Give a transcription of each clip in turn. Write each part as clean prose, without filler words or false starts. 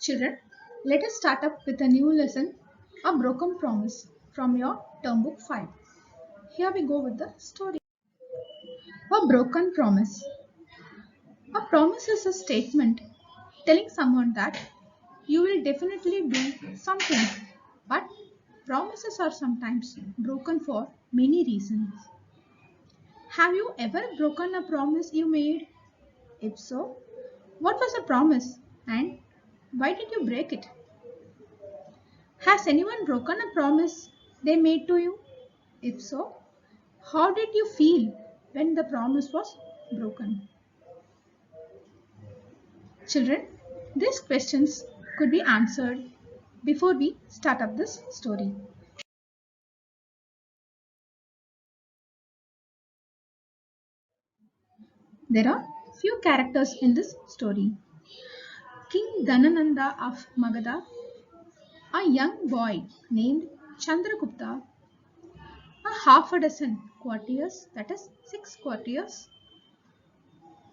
Children, let us start up with a new lesson, A Broken Promise, from your term book 5. Here we go with the story. A broken promise. A promise is a statement telling someone that you will definitely do something, but promises are sometimes broken for many reasons. Have you ever broken a promise you made? If so, what was the promise and why did you break it? Has anyone broken a promise they made to you? If so, how did you feel when the promise was broken? Children, these questions could be answered before we start up this story. There are few characters in this story. King Dhanananda of Magadha, a young boy named Chandragupta, a half a dozen courtiers, that is 6 courtiers,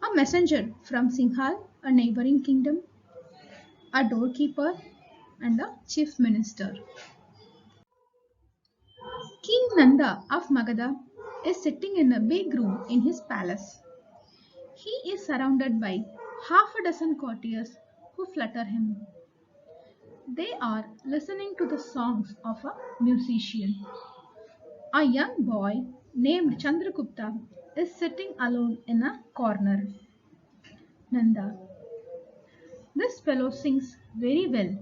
a messenger from Singhal, a neighboring kingdom, a doorkeeper, and a chief minister. King Nanda of Magadha is sitting in a big room in his palace. He is surrounded by half a dozen courtiers who flatter him. They are listening to the songs of a musician. A young boy named Chandragupta is sitting alone in a corner. Nanda, this fellow sings very well.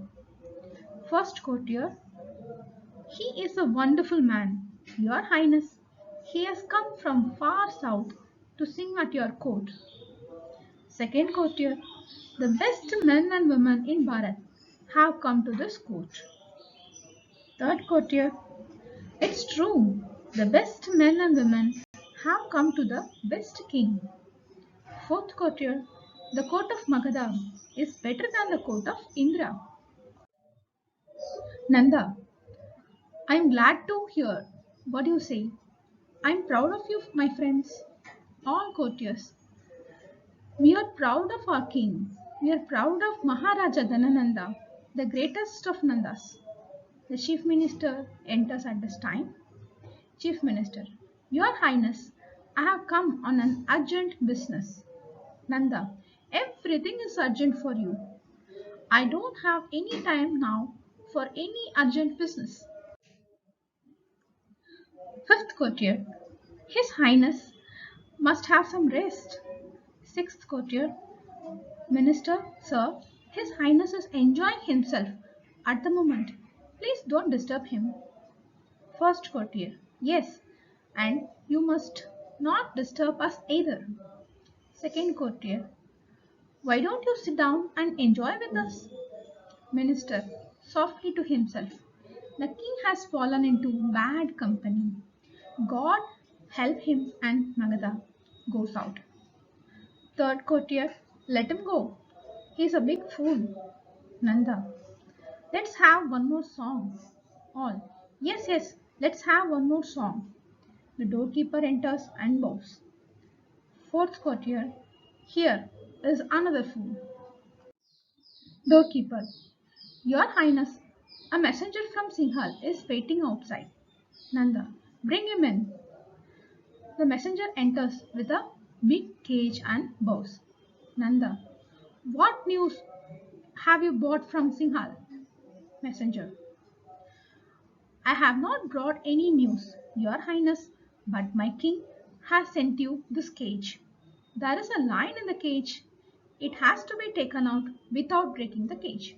First courtier, he is a wonderful man, Your Highness. He has come from far south to sing at your court. Second courtier, the best men and women in Bharat have come to this court. Third courtier, it's true, the best men and women have come to the best king. Fourth courtier, the court of Magadha is better than the court of Indra. Nanda, I'm glad to hear what you say. I'm proud of you, my friends, all courtiers. We are proud of our king. We are proud of Maharaja Dhanananda, the greatest of Nandas. The chief minister enters at this time. Chief minister, Your Highness, I have come on an urgent business. Nanda, everything is urgent for you. I don't have any time now for any urgent business. Fifth courtier, His Highness must have some rest. Sixth courtier, Minister, sir, His Highness is enjoying himself at the moment. Please don't disturb him. First courtier, yes, and you must not disturb us either. Second courtier, why don't you sit down and enjoy with us? Minister, softly to himself, the king has fallen into bad company. God help him and Magadha goes out. Third courtier, let him go. He's a big fool. Nanda, let's have one more song. All, yes, yes, let's have one more song. The doorkeeper enters and bows. Fourth courtier, here is another fool. Doorkeeper, Your Highness, a messenger from Singhal is waiting outside. Nanda, bring him in. The messenger enters with a big cage and bows. Nanda, what news have you brought from Singhal? Messenger, I have not brought any news, Your Highness, but my king has sent you this cage. There is a lion in the cage. It has to be taken out without breaking the cage.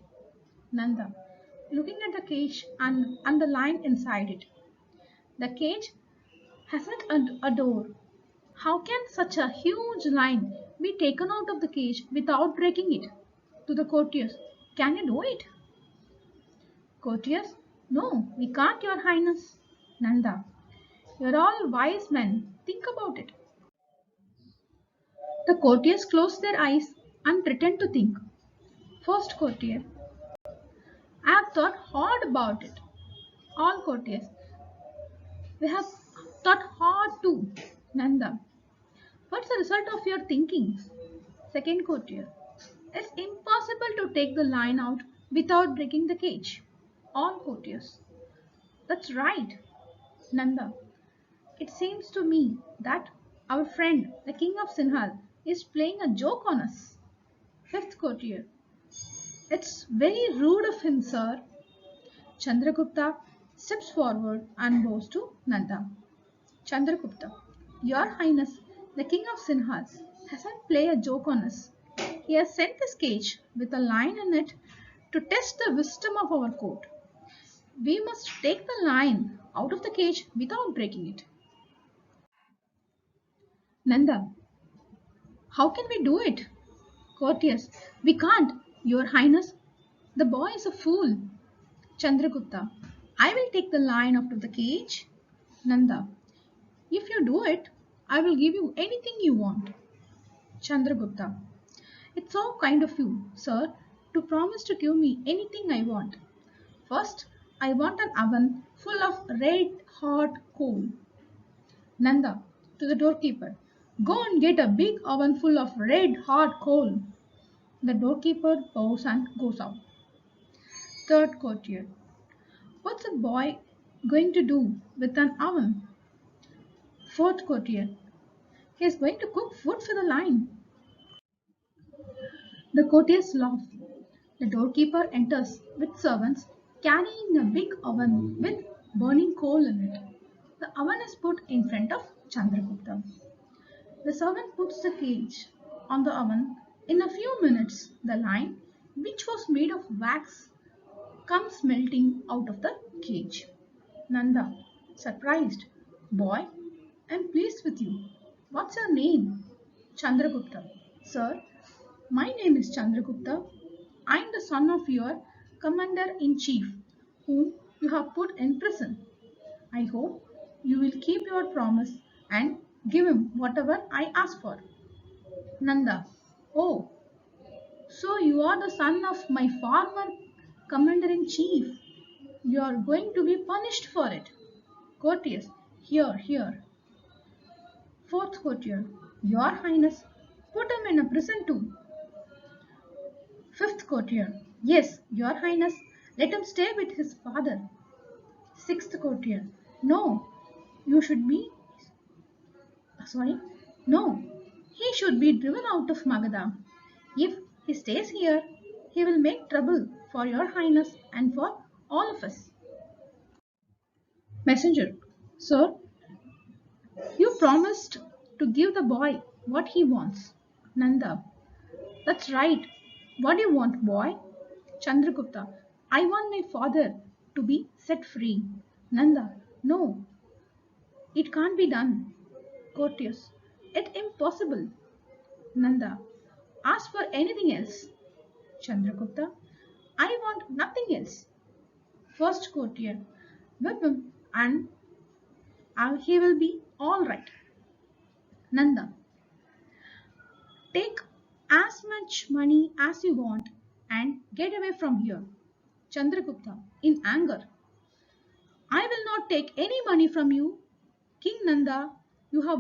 Nanda, looking at the cage and the lion inside it. The cage hasn't a door. How can such a huge lion be taken out of the cage without breaking it? To the courtiers, can you do it? Courtiers, no, we can't, Your Highness. Nanda, you're all wise men. Think about it. The courtiers close their eyes and pretend to think. First courtier, I have thought hard about it. All courtiers, we have thought hard too. Nanda, what's the result of your thinking? Second courtier, it's impossible to take the lion out without breaking the cage. All courtiers. That's right, Nanda. It seems to me that our friend, the king of Sinhal, is playing a joke on us. Fifth courtier. It's very rude of him, sir. Chandragupta steps forward and bows to Nanda. Chandragupta, Your Highness, the king of Sinhas, hasn't played a joke on us. He has sent this cage with a lion in it to test the wisdom of our court. We must take the lion out of the cage without breaking it. Nanda, how can we do it? Courteous, we can't, Your Highness. The boy is a fool. Chandragupta, I will take the lion out of the cage. Nanda, if you do it, I will give you anything you want. Chandragupta, it's so kind of you, sir, to promise to give me anything I want. First, I want an oven full of red hot coal. Nanda, to the doorkeeper, go and get a big oven full of red hot coal. The doorkeeper bows and goes out. Third courtier, what's a boy going to do with an oven? Fourth courtier, he is going to cook food for the lion. The courtiers laugh. The doorkeeper enters with servants carrying a big oven with burning coal in it. The oven is put in front of Chandragupta. The servant puts the cage on the oven. In a few minutes, the lion, which was made of wax, comes melting out of the cage. Nanda, surprised, boy, I'm pleased with you. What's your name? Chandragupta. Sir, my name is Chandragupta. I am the son of your commander in chief, whom you have put in prison. I hope you will keep your promise and give him whatever I ask for. Nanda. Oh, so you are the son of my former commander in chief. You are going to be punished for it. Courteous. Here, here. Fourth courtier. Your Highness, put him in a prison too. Fifth courtier. Yes, Your Highness, let him stay with his father. Sixth courtier. No, you should be. Sorry. No, he should be driven out of Magadha. If he stays here, he will make trouble for Your Highness and for all of us. Messenger. Sir, you promised to give the boy what he wants. Nanda. That's right. What do you want, boy? Chandragupta. I want my father to be set free. Nanda. No, it can't be done. Courteous. It's impossible. Nanda. Ask for anything else. Chandragupta. I want nothing else. First courtier. Whip him and he will be all right. Nanda. Take as much money as you want and get away from here. Chandragupta in anger. I will not take any money from you. King Nanda, you have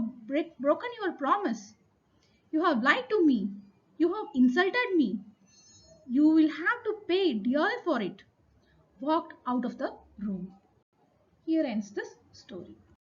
broken your promise. You have lied to me. You have insulted me. You will have to pay dearly for it. Walked out of the room. Here ends this story.